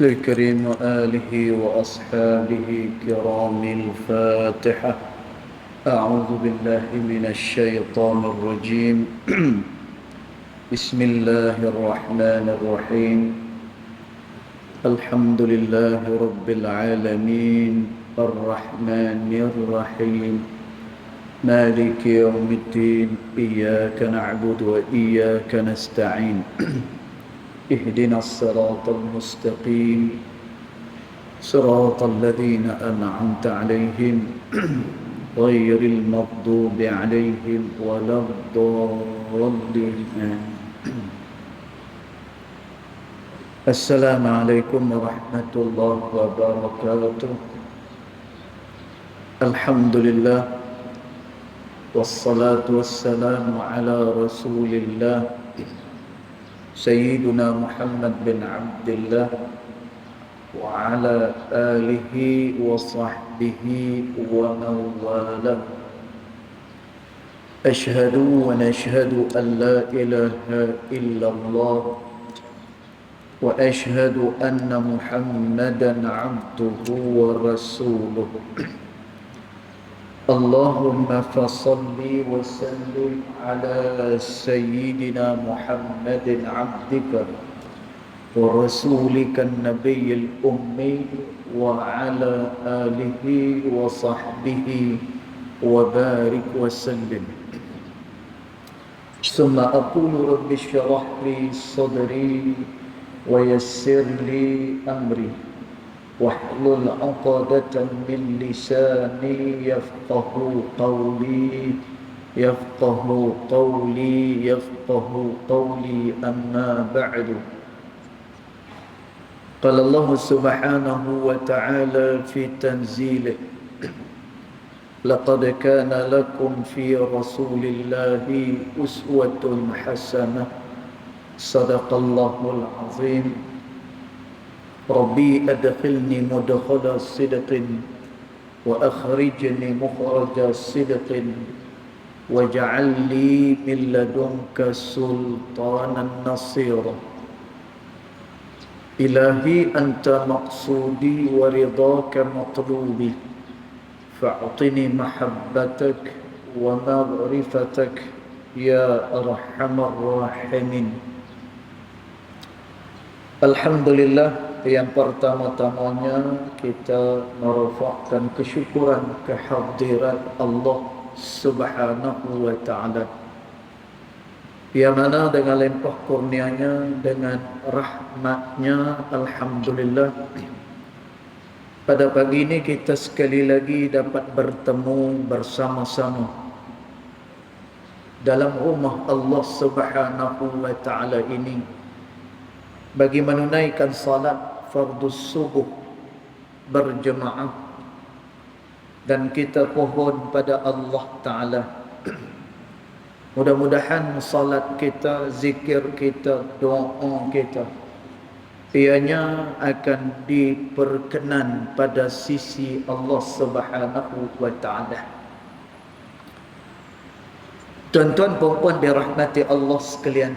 الكريم وآله وأصحابه كرام الفاتحة. أعوذ بالله من الشيطان الرجيم. بسم الله الرحمن الرحيم. الحمد لله رب العالمين الرحمن الرحيم مالك يوم الدين إياك نعبد وإياك نستعين. اهدنا الصراط المستقيم صراط الذين أنعمت عليهم غير المغضوب عليهم ولا الضالين. السلام عليكم ورحمة الله وبركاته. الحمد لله والصلاة والسلام على رسول الله سيدنا محمد بن عبد الله وعلى آله وصحبه ومن والاه. أشهد ونشهد أن لا إله إلا الله وأشهد أن محمدا عبده ورسوله. اللهم فصل وسلم على سيدنا محمد عبدك ورسولك النبي الأمي وعلى آله وصحبه وبارك وسلم. ثم أقول رب اشرح لي صدري ويسر لي أمري واحلل عقدة من لساني يفقه قولي أما بعد. قال الله سبحانه وتعالى في تنزيله: لقد كان لكم في رسول الله أسوة حسنة. صدق الله العظيم. ربي أدخلني مدخل صدق وأخرجني مخرج صدق واجعل لي من لدنك سلطانا نصيرا. إلهي أنت مقصودي ورضاك مطلوبي فأعطني محبتك ومغرفتك يا أرحم الراحمين. Alhamdulillah, yang pertama-tamanya kita merafakkan kesyukuran kehadirat Allah Subhanahu wa ta'ala, yang mana dengan limpah kurnianya, dengan rahmatnya, Alhamdulillah, pada pagi ini kita sekali lagi dapat bertemu bersama-sama dalam rumah Allah Subhanahu wa ta'ala ini bagi menunaikan salat fardhu subuh berjemaah. Dan kita pohon pada Allah Ta'ala, mudah-mudahan salat kita, zikir kita, doa kita ianya akan diperkenan pada sisi Allah Subhanahu wa ta'ala. Tuan-tuan puan-puan dirahmati Allah sekalian,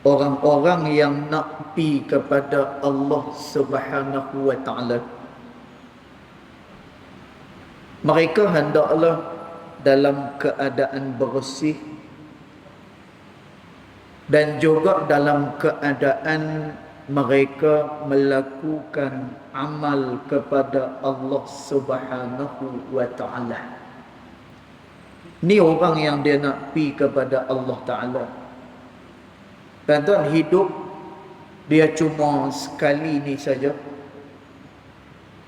orang-orang yang nak pi kepada Allah Subhanahu wa ta'ala, mereka hendaklah dalam keadaan bersih dan juga dalam keadaan mereka melakukan amal kepada Allah Subhanahu wa ta'ala. Ni orang yang dia nak pi kepada Allah Ta'ala. Tuan-tuan, hidup dia cuma sekali ni saja.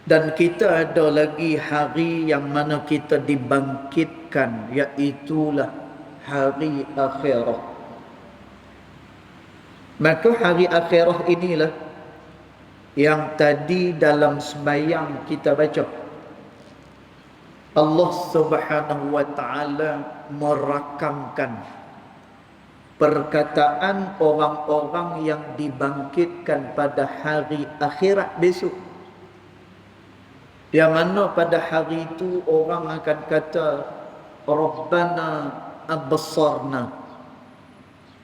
Dan kita ada lagi hari yang mana kita dibangkitkan, iaitulah hari akhirah. Maka hari akhirah inilah yang tadi dalam sembahyang kita baca, Allah Subhanahu wa ta'ala merakamkan perkataan orang-orang yang dibangkitkan pada hari akhirat besok, yang mana pada hari itu orang akan kata, Rabbana absarna,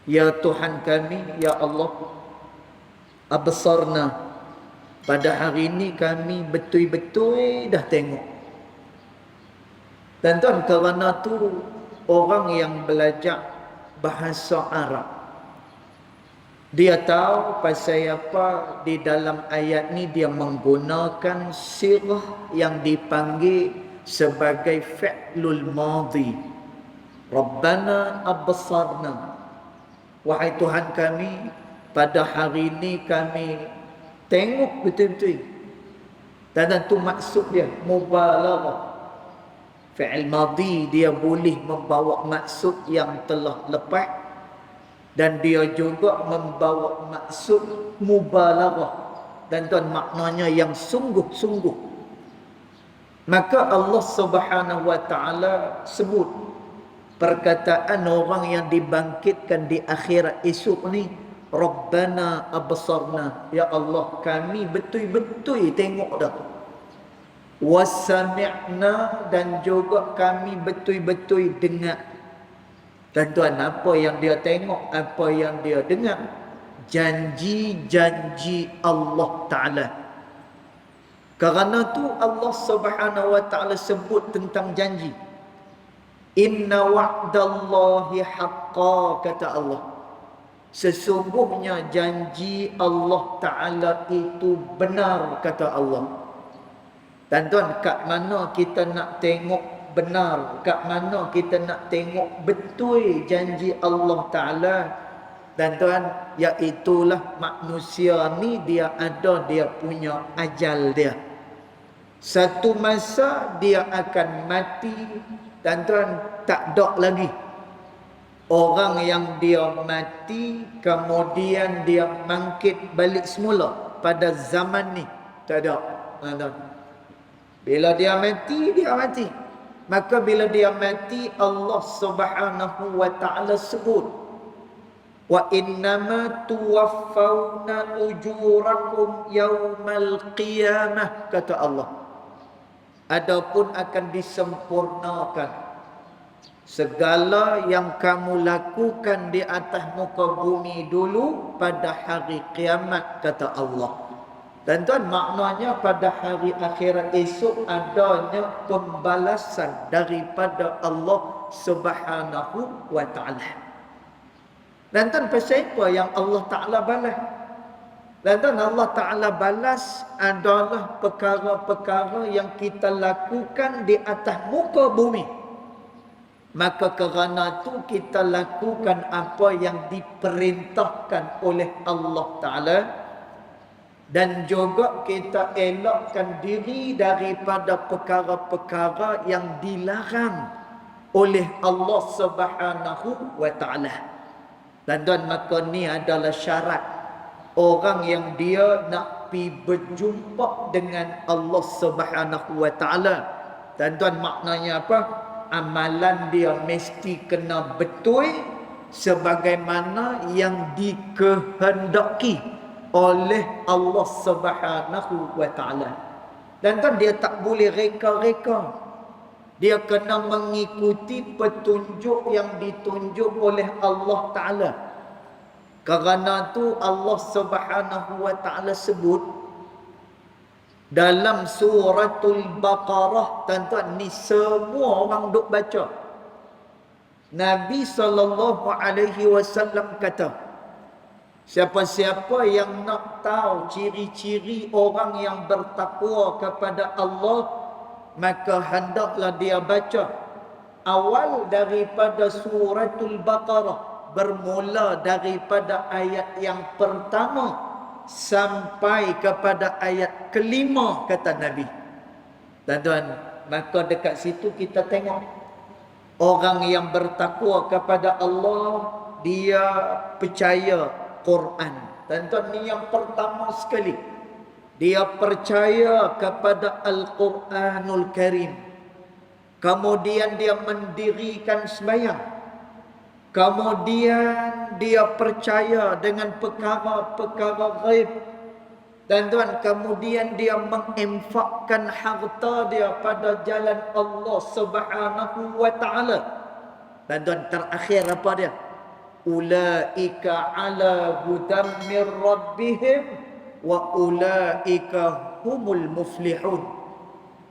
ya Tuhan kami, ya Allah, absarna. Pada hari ini kami betul-betul dah tengok. Dan tuan, kerana tu orang yang belajar bahasa Arab, dia tahu pasal apa di dalam ayat ni dia menggunakan sirah yang dipanggil sebagai fi'lul madhi. Rabbana absarna. Wahai Tuhan kami, pada hari ini kami tengok betul-betul. Dan itu maksud dia mubalaghah. Fi'il madhi dia boleh membawa maksud yang telah lepas, dan dia juga membawa maksud mubalaghah, dan tuan, maknanya yang sungguh-sungguh. Maka Allah Subhanahu wa taala sebut perkataan orang yang dibangkitkan di akhirat esok ni, Rabbana absarna, ya Allah kami betul-betul tengok dah. Wasami'na, dan juga kami betul-betul dengar. Dan tuan, apa yang dia tengok, apa yang dia dengar? Janji-janji Allah Ta'ala. Kerana tu Allah Subhanahu wa taala sebut tentang janji. Inna wa'dallahi haqqa, kata Allah. Sesungguhnya janji Allah Ta'ala itu benar, kata Allah. Dan tuan, kat mana kita nak tengok benar, kat mana kita nak tengok betul janji Allah Ta'ala? Dan tuan, iaitulah manusia ni dia ada dia punya ajal dia. Satu masa dia akan mati, dan tuan, tak ada lagi orang yang dia mati kemudian dia bangkit balik semula pada zaman ni. Tak ada. Tuan, bila dia mati, dia mati. Maka bila dia mati, Allah Subhanahu wa taala sebut, wa innama tuwaffawna ujurakum yaumal qiyamah, kata Allah. Adapun akan disempurnakan segala yang kamu lakukan di atas muka bumi dulu pada hari kiamat, kata Allah. Dan tuan, maknanya pada hari akhirat esok adanya pembalasan daripada Allah Subhanahu wa taala. Dan tuan, pasal apa yang Allah Taala balas? Dan tuan, Allah Taala balas adalah perkara-perkara yang kita lakukan di atas muka bumi. Maka kerana tu kita lakukan apa yang diperintahkan oleh Allah Taala, dan juga kita elakkan diri daripada perkara-perkara yang dilarang oleh Allah Subhanahu wa taala. Dan tuan, maka ni adalah syarat orang yang dia nak pi berjumpa dengan Allah Subhanahu wa taala. Dan tuan, maknanya apa? Amalan dia mesti kena betul sebagaimana yang dikehendaki oleh Allah Subhanahu wa taala. Dan tuan, dia tak boleh reka-reka. Dia kena mengikuti petunjuk yang ditunjuk oleh Allah Taala. Kerana tu Allah Subhanahu wa taala sebut dalam suratul Baqarah. Tuan-tuan, ni semua orang duk baca. Nabi sallallahu alaihi wasallam kata, siapa-siapa yang nak tahu ciri-ciri orang yang bertakwa kepada Allah, maka hendaklah dia baca awal daripada suratul Baqarah, bermula daripada ayat yang pertama sampai kepada ayat kelima, kata Nabi. Dan tuan, maka dekat situ kita tengok orang yang bertakwa kepada Allah, dia percaya Quran. Dan tuan, ni yang pertama sekali, dia percaya kepada Al-Quranul Karim. Kemudian dia mendirikan sembahyang. Kemudian dia percaya dengan perkara-perkara ghaib. Dan tuan, kemudian dia menginfakkan harta dia pada jalan Allah Subhanahu wa taala. Dan tuan, terakhir apa dia? ulaika ala hudam min rabbihim wa ulaika humul muflihun.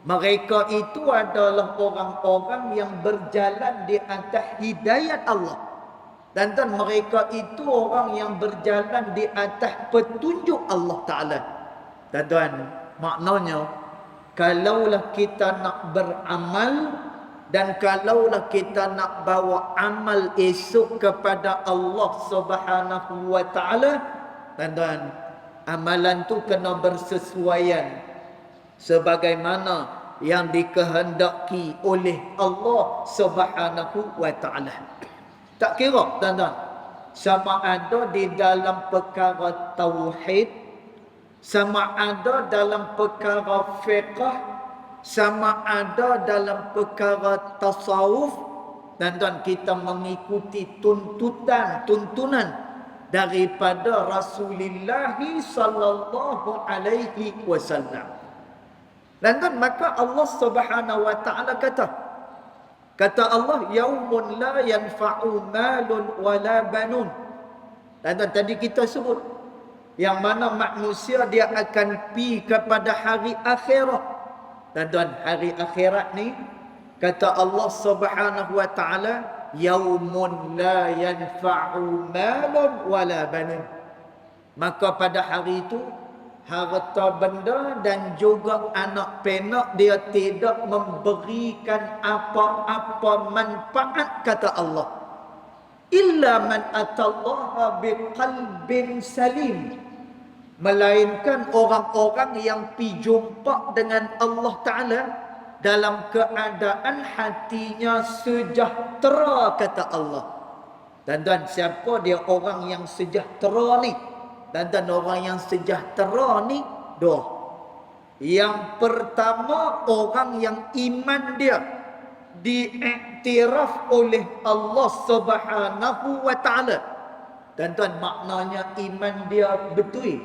Mereka itu adalah orang-orang yang berjalan di atas hidayat Allah. Dan mereka itu orang yang berjalan di atas petunjuk Allah Ta'ala. Dan maknanya, kalaulah kita nak beramal dan kalaulah kita nak bawa amal esok kepada Allah Subhanahu wa Ta'ala, dan amalan tu kena bersesuaian sebagaimana yang dikehendaki oleh Allah Subhanahu wa Ta'ala. Tak kira tuan-tuan, sama ada di dalam perkara tauhid, sama ada dalam perkara fiqh, sama ada dalam perkara tasawuf, tuan-tuan, kita mengikuti tuntunan daripada Rasulullah sallallahu alaihi wasallam. Dan maka Allah Subhanahu wa Ta'ala kata Allah, yaumun la yanfa'u malun wala banun. Dan tadi kita sebut yang mana manusia dia akan pi kepada hari akhirat. Dan hari akhirat ni kata Allah Subhanahu wa Ta'ala, yaumun la yanfa'u malun wala banun. Maka pada hari itu harta benda dan juga anak penak dia tidak memberikan apa-apa manfaat, kata Allah, illa man atallaha biqalbin salim, melainkan orang-orang yang pi jumpa dengan Allah Ta'ala dalam keadaan hatinya sejahtera, kata Allah. Dan siapa dia orang yang sejahtera ni? Dan orang yang sejahtera ni dua. Yang pertama, orang yang iman dia diiktiraf oleh Allah Subhanahu wa Ta'ala. Tuan-tuan, maknanya iman dia betul.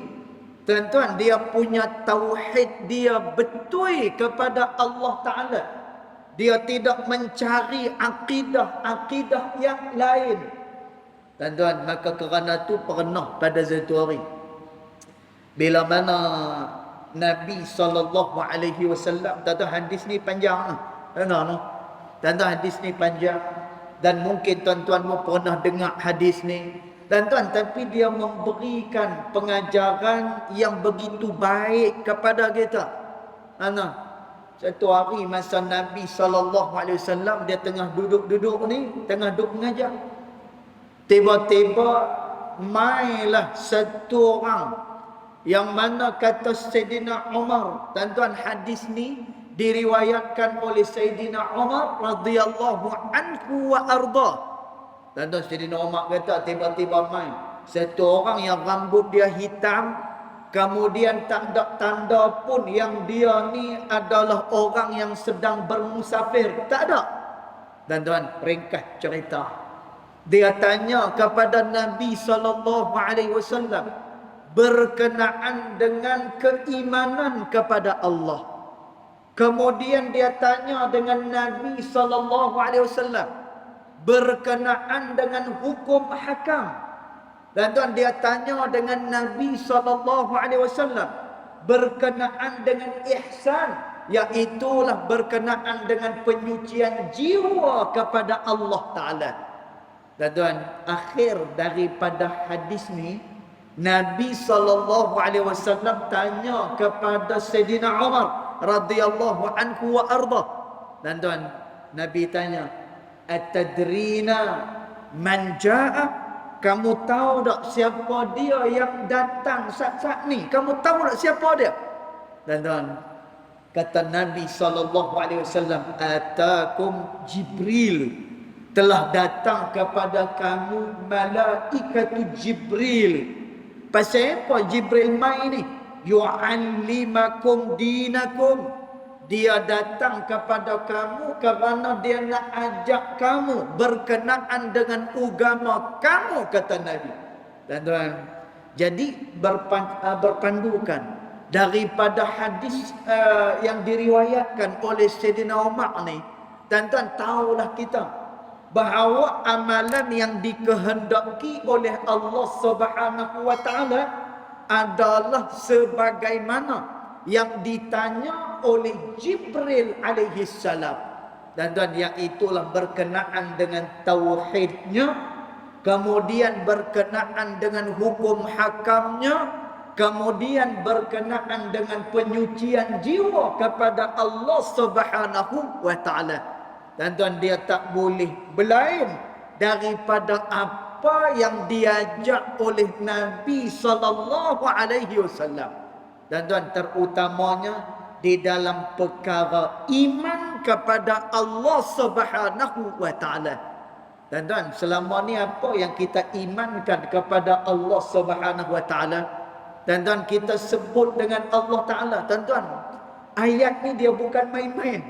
Tuan-tuan, dia punya tauhid dia betul kepada Allah Ta'ala. Dia tidak mencari akidah yang lain. Tuan-tuan, maka kerana tu pernah pada satu hari, bila mana Nabi SAW, tuan-tuan, hadis ni panjang. Tuan-tuan, hadis ni panjang. Dan mungkin tuan-tuan mu pernah dengar hadis ni. Tuan-tuan, tapi dia memberikan pengajaran yang begitu baik kepada kita. Satu hari masa Nabi SAW, dia tengah duduk ni, tengah duduk mengajar. Tiba-tiba mailah satu orang yang mana kata Sayyidina Umar. Tuan-tuan, hadis ni diriwayatkan oleh Sayyidina Umar radhiyallahu anhu wa arda. Tuan-tuan, Sayyidina Umar kata tiba-tiba main satu orang yang rambut dia hitam, kemudian tak ada tanda pun yang dia ni adalah orang yang sedang bermusafir. Tak ada. Tuan-tuan, ringkas cerita. Dia tanya kepada Nabi SAW berkenaan dengan keimanan kepada Allah. Kemudian dia tanya dengan Nabi SAW berkenaan dengan hukum hakam. Dan tuan, dia tanya dengan Nabi SAW berkenaan dengan ihsan, iaitulah berkenaan dengan penyucian jiwa kepada Allah Ta'ala. Dan tuan, akhir daripada hadis ni, Nabi SAW tanya kepada Sayyidina Umar radhiyallahu anhu wa arda. Dan tuan, Nabi tanya, atadrina man jaa? Kamu tahu tak siapa dia yang datang saat-saat ni? Kamu tahu tak siapa dia? Dan tuan, kata Nabi SAW, atakum Jibril. Telah datang kepada kamu malaikatu Jibril. Pasal apa Jibril mai ni? Yu'allimakum dinakum. Dia datang kepada kamu kerana dia nak ajak kamu berkenaan dengan agama kamu, kata Nabi. Dan tuan, jadi berpandukan daripada hadis yang diriwayatkan oleh Sayyidina Umar ni, tuan-tuan, tahulah kita bahawa amalan yang dikehendaki oleh Allah Subhanahu wa taala adalah sebagaimana yang ditanya oleh Jibril alaihi salam. Dan yang itulah berkenaan dengan tauhidnya, kemudian berkenaan dengan hukum hakamnya, kemudian berkenaan dengan penyucian jiwa kepada Allah Subhanahu wa taala. Dan dia tak boleh berlain daripada apa yang diajak oleh Nabi sallallahu alaihi wasallam. Dan terutamanya di dalam perkara iman kepada Allah Subhanahu wa taala. Dan selama ni apa yang kita imankan kepada Allah Subhanahu wa taala, dan kita sebut dengan Allah taala. Tuan-tuan, ayat ni dia bukan main-main.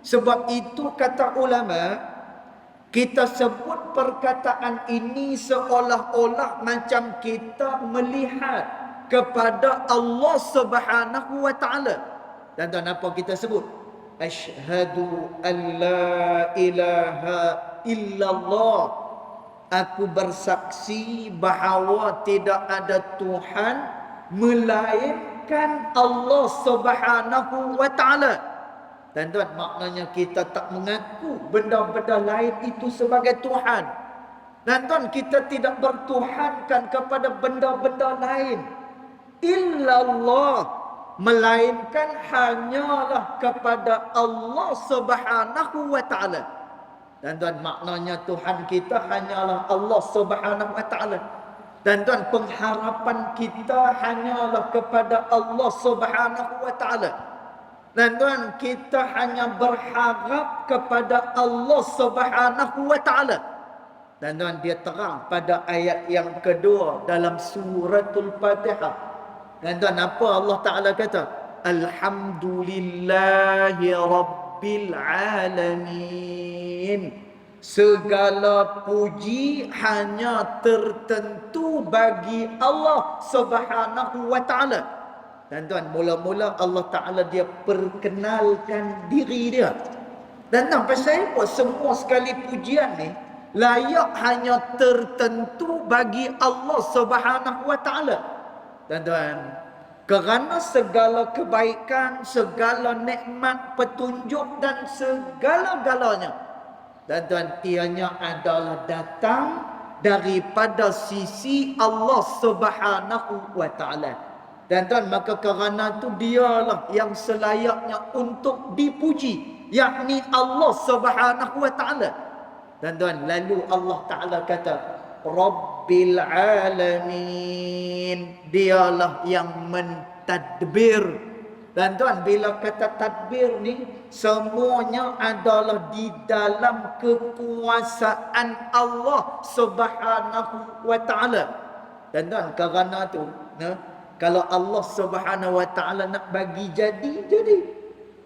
Sebab itu kata ulama, kita sebut perkataan ini seolah-olah macam kita melihat kepada Allah Subhanahu wa taala. Dan apa kita sebut? Asyhadu an la ilaha illallah. Aku bersaksi bahawa tidak ada Tuhan melainkan Allah Subhanahu wa taala. Dan maknanya kita tak mengaku benda-benda lain itu sebagai Tuhan. Dan kita tidak bertuhankan kepada benda-benda lain illallah, melainkan hanyalah kepada Allah Subhanahu wa taala. Dan maknanya Tuhan kita hanyalah Allah Subhanahu wa taala. Dan pengharapan kita hanyalah kepada Allah Subhanahu wa taala. Dan kita hanya berharap kepada Allah Subhanahu wa taala. Dan dia terang pada ayat yang kedua dalam suratul Fatihah. Dan apa Allah Taala kata? Alhamdulillahi rabbil alamin. Segala puji hanya tertentu bagi Allah Subhanahu wa taala. Dan mula-mula Allah Ta'ala dia perkenalkan diri dia. Dan pasal apa semua sekali pujian ni layak hanya tertentu bagi Allah Subhanahu wa taala. Dan kerana segala kebaikan, segala nikmat, petunjuk dan segala-galanya, dan ianya adalah datang daripada sisi Allah Subhanahu wa taala. Dan maka kerana itu dialah yang selayaknya untuk dipuji, yakni Allah Subhanahu wa taala. Dan lalu Allah Taala kata Rabbil alamin, dialah yang mentadbir. Dan bila kata tadbir ni semuanya adalah di dalam kekuasaan Allah Subhanahu wa taala. Dan kerana tu kalau Allah Subhanahu wa taala nak bagi jadi.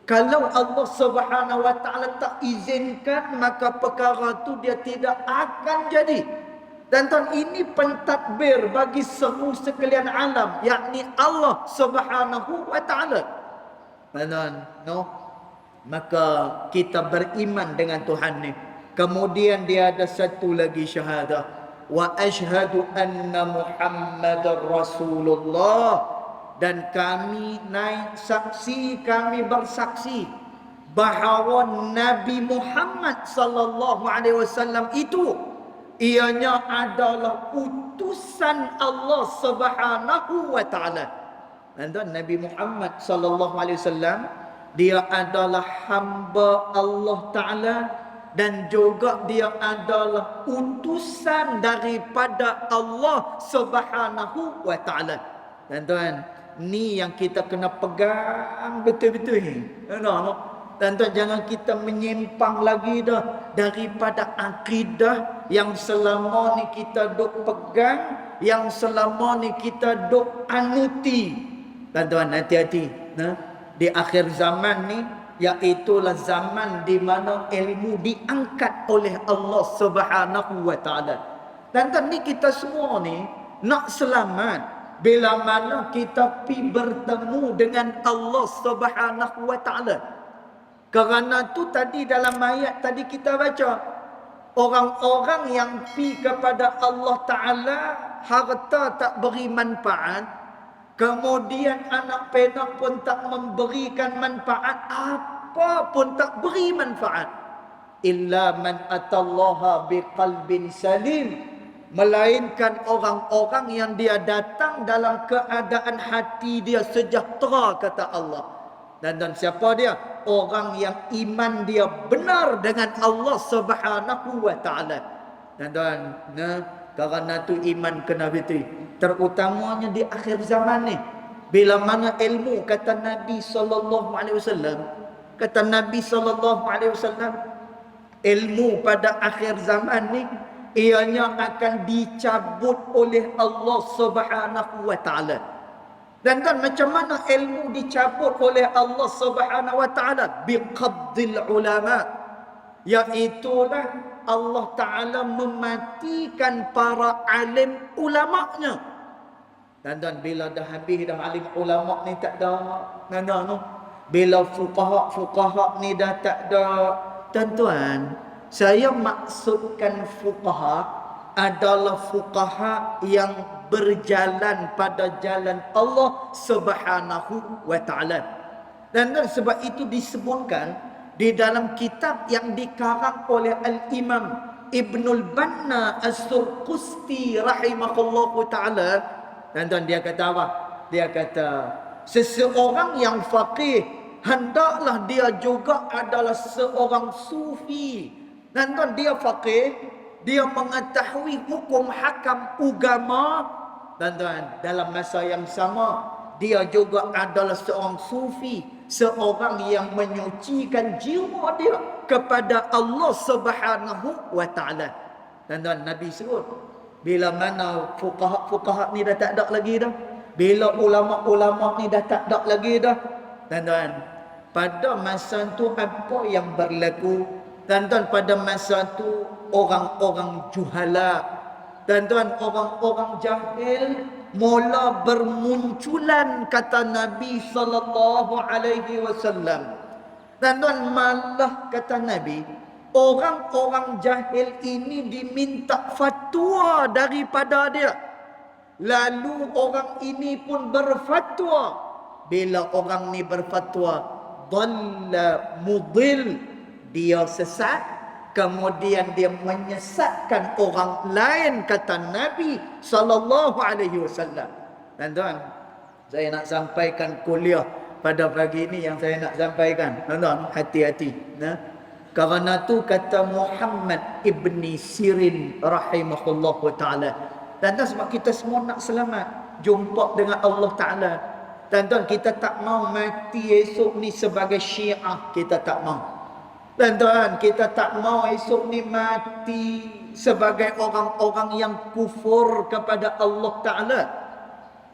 Kalau Allah Subhanahu wa taala tak izinkan, maka perkara tu dia tidak akan jadi. Dan ini pentadbir bagi semua sekalian alam, yakni Allah Subhanahu wa taala. Maka kita beriman dengan Tuhan ni. Kemudian dia ada satu lagi syahadah. Wa asyhadu anna Muhammadar Rasulullah. Dan kami naik saksi, kami bersaksi bahawa Nabi Muhammad sallallahu alaihi wasallam itu ianya adalah utusan Allah Subhanahu wa taala. Dan Nabi Muhammad sallallahu alaihi wasallam dia adalah hamba Allah taala, dan juga dia adalah utusan daripada Allah Subhanahu wa taala. Dan ni yang kita kena pegang betul-betul ni. Dan jangan kita menyimpang lagi dah daripada akidah yang selama ni kita duk pegang, yang selama ni kita duk anuti. Dan hati-hati di akhir zaman ni, iaitulah zaman di mana ilmu diangkat oleh Allah Subhanahu wa taala. Dan ni kita semua ni nak selamat bila mana kita pi bertemu dengan Allah Subhanahu wa taala. Kerana tu tadi dalam ayat tadi kita baca, Orang-orang yang pi kepada Allah Ta'ala, harta tak beri manfaat, kemudian anak penak pun tak memberikan manfaat, apa pun tak beri manfaat. Illa man atallaha biqalbin salim, melainkan orang-orang yang dia datang dalam keadaan hati dia sejahtera, kata Allah. Dan siapa dia? Orang yang iman dia benar dengan Allah Subhanahu wa taala. Dan kerana tu iman kena betul, terutamanya di akhir zaman ni. Bila mana ilmu, kata Nabi sallallahu alaihi wasallam, kata Nabi sallallahu alaihi wasallam, ilmu pada akhir zaman ni ianya akan dicabut oleh Allah Subhanahu wa taala. Dan macam mana ilmu dicabut oleh Allah Subhanahu wa taala? Biqabdil ulama, iaitulah Allah Taala mematikan para alim ulamanya. Dan bila dah habis dah alim ulama ni tak ada, bila fuqaha ni dah tak ada, tuan-tuan, saya maksudkan fuqaha adalah fuqaha yang berjalan pada jalan Allah Subhanahu wa taala. Dan sebab itu disebutkan di dalam kitab yang dikarang oleh Al-Imam Ibnul Banna As-Surqusti rahimahullahu taala. Dan dia kata apa? Dia kata seseorang yang faqih hendaklah dia juga adalah seorang sufi. Dan dia faqih, dia mengetahui hukum hakam agama, dan dalam masa yang sama dia juga adalah seorang sufi, seorang yang menyucikan jiwa dia kepada Allah Subhanahu wa taala. Dan Nabi sebut, bila mana fuqaha ni dah tak ada lagi dah, bila ulama-ulama ni dah tak ada lagi dah, dan pada masa tu apa yang berlaku? Dan pada masa tu orang-orang juhala, dan orang-orang jahil mula bermunculan, kata Nabi sallallahu alaihi wasallam. Dan malah kata Nabi, orang-orang jahil ini diminta fatwa daripada dia. Lalu orang ini pun berfatwa. Bila orang ni berfatwa, dhalla mudil, dia sesat, kemudian dia menyesatkan orang lain, kata Nabi sallallahu alaihi wasallam. Dan saya nak sampaikan kuliah pada pagi ini yang saya nak sampaikan. Hati-hati. Kerana tu kata Muhammad ibni Sirin rahimahullahu taala. Dan sebab kita semua nak selamat, jumpa dengan Allah Taala. Dan kita tak mau mati esok ni sebagai Syiah, kita tak mau. Dan kita tak mau esok ni mati sebagai orang-orang yang kufur kepada Allah Ta'ala.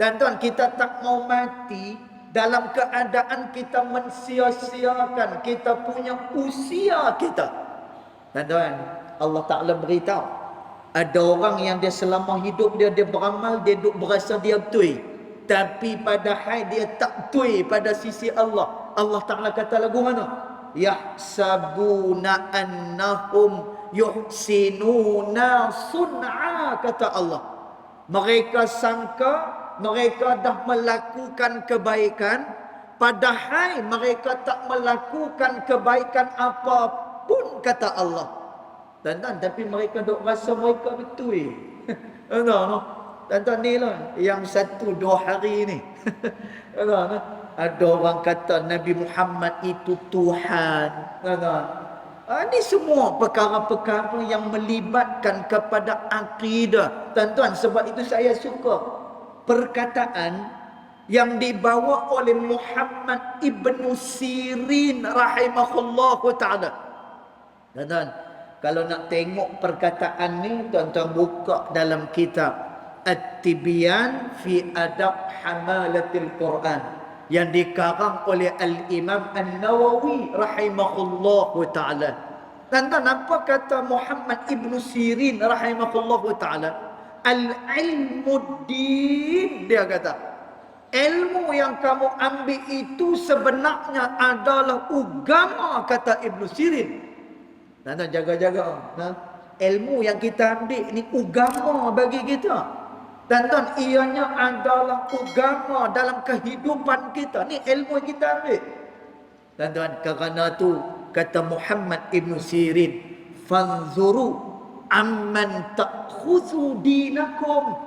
Dan kita tak mau mati dalam keadaan kita mensia-siakan kita punya usia kita. Dan Allah Ta'ala beritahu, ada orang yang dia selama hidup dia beramal, dia duk berasa dia betul, tapi padahal dia tak betul pada sisi Allah. Allah Ta'ala kata lagu mana? Yahsabuna annahum yuhsinuna sun'a, kata Allah. Mereka sangka mereka dah melakukan kebaikan, padahal mereka tak melakukan kebaikan apapun, kata Allah. Dan tapi mereka duk rasa mereka betul. Dan ni lah yang 1-2 hari ni. Ada orang kata Nabi Muhammad itu Tuhan. Ini semua perkara-perkara yang melibatkan kepada akidah. Tuan-tuan, sebab itu saya suka perkataan yang dibawa oleh Muhammad ibnu Sirin rahimahullahu ta'ala. Tuan-tuan, kalau nak tengok perkataan ni, tuan-tuan buka dalam kitab At-Tibyan fi Adab Hamalatil Quran yang dikarang oleh Al-Imam An-Nawawi rahimahullahu ta'ala. Dan apa kata Muhammad ibnu Sirin rahimahullahu ta'ala? Al-ilmuddin, dia kata, ilmu yang kamu ambil itu sebenarnya adalah agama, kata Ibnu Sirin. Dan jaga-jaga. ilmu yang kita ambil ni agama bagi kita. Tuan-tuan, ianya adalah agama dalam kehidupan kita. Ni ilmu yang kita ambil. Tuan-tuan, kerana tu kata Muhammad Ibn Sirin, fanzuru amman ta'khuzu dinakum.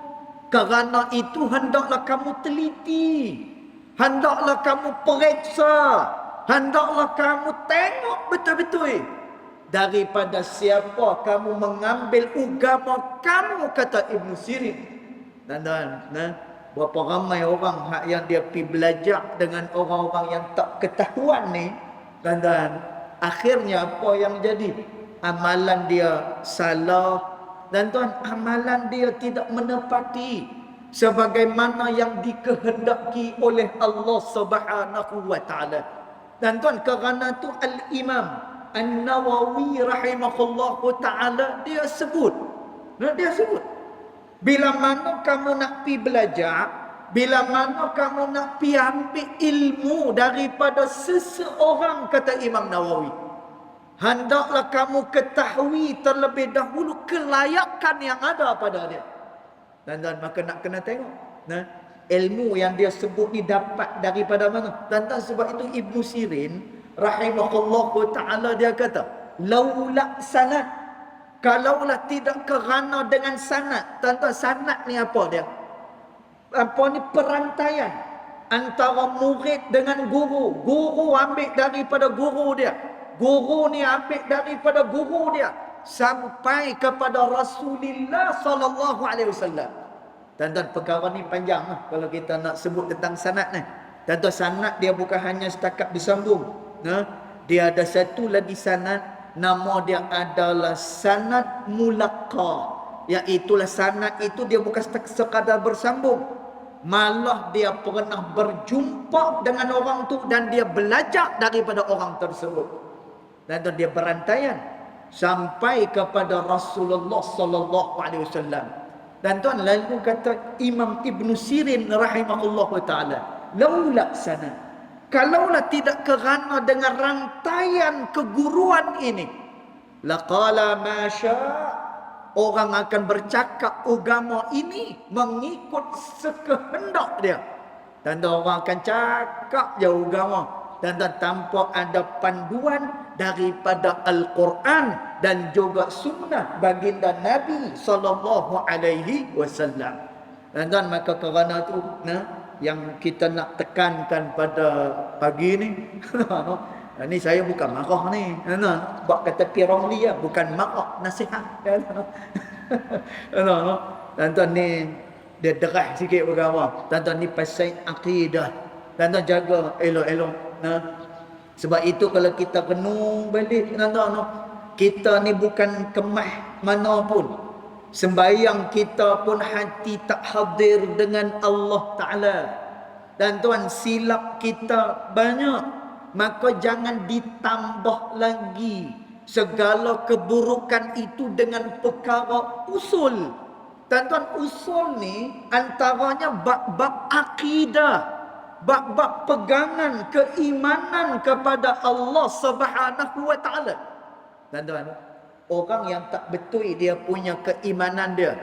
Kerana itu hendaklah kamu teliti, hendaklah kamu periksa, hendaklah kamu tengok betul-betul daripada siapa kamu mengambil agama kamu, kata Ibn Sirin. Tuan-tuan, berapa ramai orang yang dia pergi belajar dengan orang-orang yang tak ketahuan ni, tuan-tuan, akhirnya apa yang jadi? Amalan dia salah. Dan tuan, amalan dia tidak menepati sebagaimana yang dikehendaki oleh Allah Subhanahu wa taala. Dan tuan, kerana tu Al-Imam An-Nawawi rahimahullahu taala dia sebut, bila mana kamu nak pi belajar, bila mana kamu nak pi ambil ilmu daripada seseorang, kata Imam Nawawi, hendaklah kamu ketahui terlebih dahulu kelayakan yang ada pada dia. Dan maka nak kena tengok, ilmu yang dia sebut ni dapat daripada mana. Dan sebab itu Ibn Sirin rahimahullahu ta'ala dia kata, laula sanad, kalaulah tidak kerana dengan sanad. Tuan-tuan, sanad ni apa dia? Apa ni? Perantaian antara murid dengan guru. Guru ambil daripada guru dia, guru ni ambil daripada guru dia, sampai kepada Rasulullah sallallahu alaihi wasallam. Tuan-tuan, perkara ni panjang lah kalau kita nak sebut tentang sanad ni. Tuan-tuan, sanad dia bukan hanya setakat disambung. Dia ada satu lagi sanad, nama dia adalah sanad mulaqah. Iaitulah sanad itu dia bukan sekadar bersambung, malah dia pernah berjumpa dengan orang tu dan dia belajar daripada orang tersebut. Dan dia berantaian sampai kepada Rasulullah sallallahu alaihi wasallam. Dan tuan, lalu kata Imam Ibn Sirin rahimahullah taala, laula sanad, kalaulah tidak kerana dengan rantaian keguruan ini, laqala ma syaa, orang akan bercakap agama ini mengikut sekehendak dia. Dan orang akan cakap je agama, dan tanpa ada panduan daripada Al-Quran dan juga sunnah baginda Nabi sallallahu alaihi wasallam. Dan maka kerana tu yang kita nak tekankan pada pagi ni, ni saya bukan marah ni, buat kata pirongli ya, bukan marah, nasihat. Tuan-tuan, ni dia derah sikit bergawa. Tuan-tuan, ni pasal akidah. Tuan-tuan, jaga elok-elok. Sebab itu kalau kita renung balik, kita ni bukan kemah mana pun, sembahyang kita pun hati tak hadir dengan Allah Ta'ala. Dan tuan, silap kita banyak, maka jangan ditambah lagi segala keburukan itu dengan perkara usul. Tuan-tuan, usul ni antaranya bab-bab akidah, bab-bab pegangan keimanan kepada Allah Subhanahu wa taala. Tuan-tuan, orang yang tak betul dia punya keimanan dia,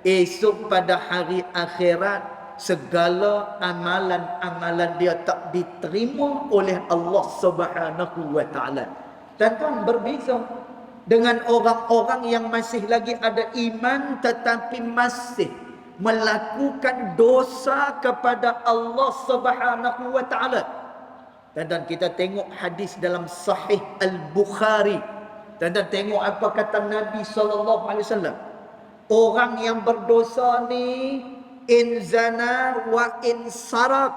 esok pada hari akhirat segala amalan-amalan dia tak diterima oleh Allah Subhanahu wa taala. Tuan-tuan, berbeza dengan orang-orang yang masih lagi ada iman tetapi masih melakukan dosa kepada Allah Subhanahu wa taala. Dan kita tengok hadis dalam Sahih Al-Bukhari. Dan tengok apa kata Nabi sallallahu alaihi wasallam. Orang yang berdosa ni, in zana wa in sarak,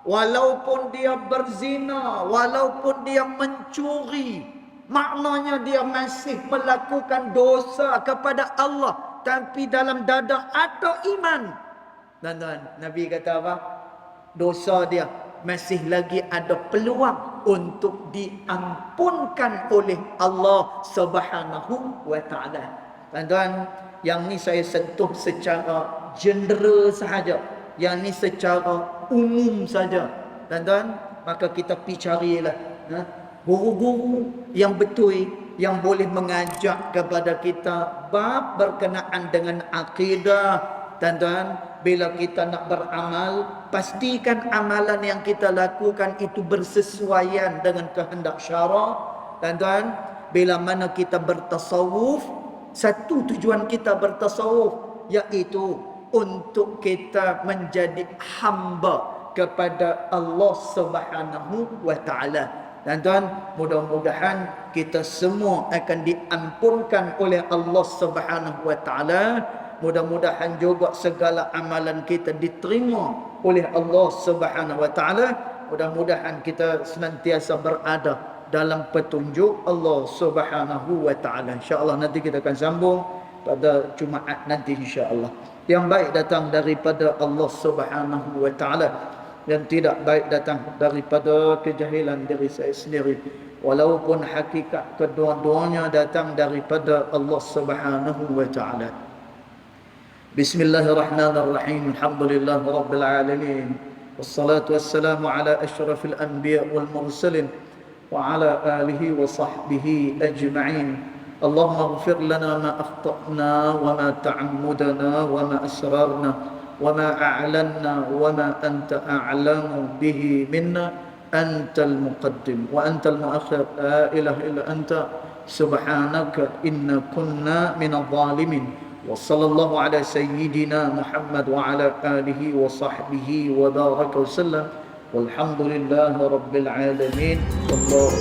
walaupun dia berzina, walaupun dia mencuri, maknanya dia masih melakukan dosa kepada Allah, tapi dalam dada ada iman. Dan Nabi kata apa? Dosa dia masih lagi ada peluang untuk diampunkan oleh Allah Subhanahu wa taala. Tuan-tuan, yang ni saya sentuh secara general sahaja, yang ni secara umum saja. Tuan-tuan, maka kita pergi carilah guru-guru yang betul yang boleh mengajak kepada kita bab berkenaan dengan akidah. Tuan-tuan, bila kita nak beramal, pastikan amalan yang kita lakukan itu bersesuaian dengan kehendak syarak. Tuan-tuan, bila mana kita bertasawuf, satu tujuan kita bertasawuf iaitu untuk kita menjadi hamba kepada Allah Subhanahu wa taala. Tuan-tuan, mudah-mudahan kita semua akan diampunkan oleh Allah Subhanahu wa taala. Mudah-mudahan juga segala amalan kita diterima oleh Allah Subhanahu wa taala. Mudah-mudahan kita senantiasa berada dalam petunjuk Allah Subhanahu wa taala. Insya-Allah nanti kita akan sambung pada Jumaat nanti insya-Allah. Yang baik datang daripada Allah Subhanahu wa taala, yang tidak baik datang daripada kejahilan diri saya sendiri. Walaupun hakikat kedua-duanya datang daripada Allah Subhanahu wa taala. Bismillahirrahmanirrahim. Alhamdulillah rabbil alamin. Wassalatu wassalamu ala asyrafil anbiya wal mursalin wa ala alihi wa sahbihi ajma'in. Allahumma ighfir lana ma akhta'na wa ma ta'ammudana wa ma asrarna wa ma a'lanna wa ma anta a'lamu bihi minna. Antal muqaddim wa antal muakhir. La ilaha illa anta subhanaka inna kunna minadh dhalimin. وصلى الله على سيدنا محمد وعلى آله وصحبه وبارك وسلم والحمد لله رب العالمين. الله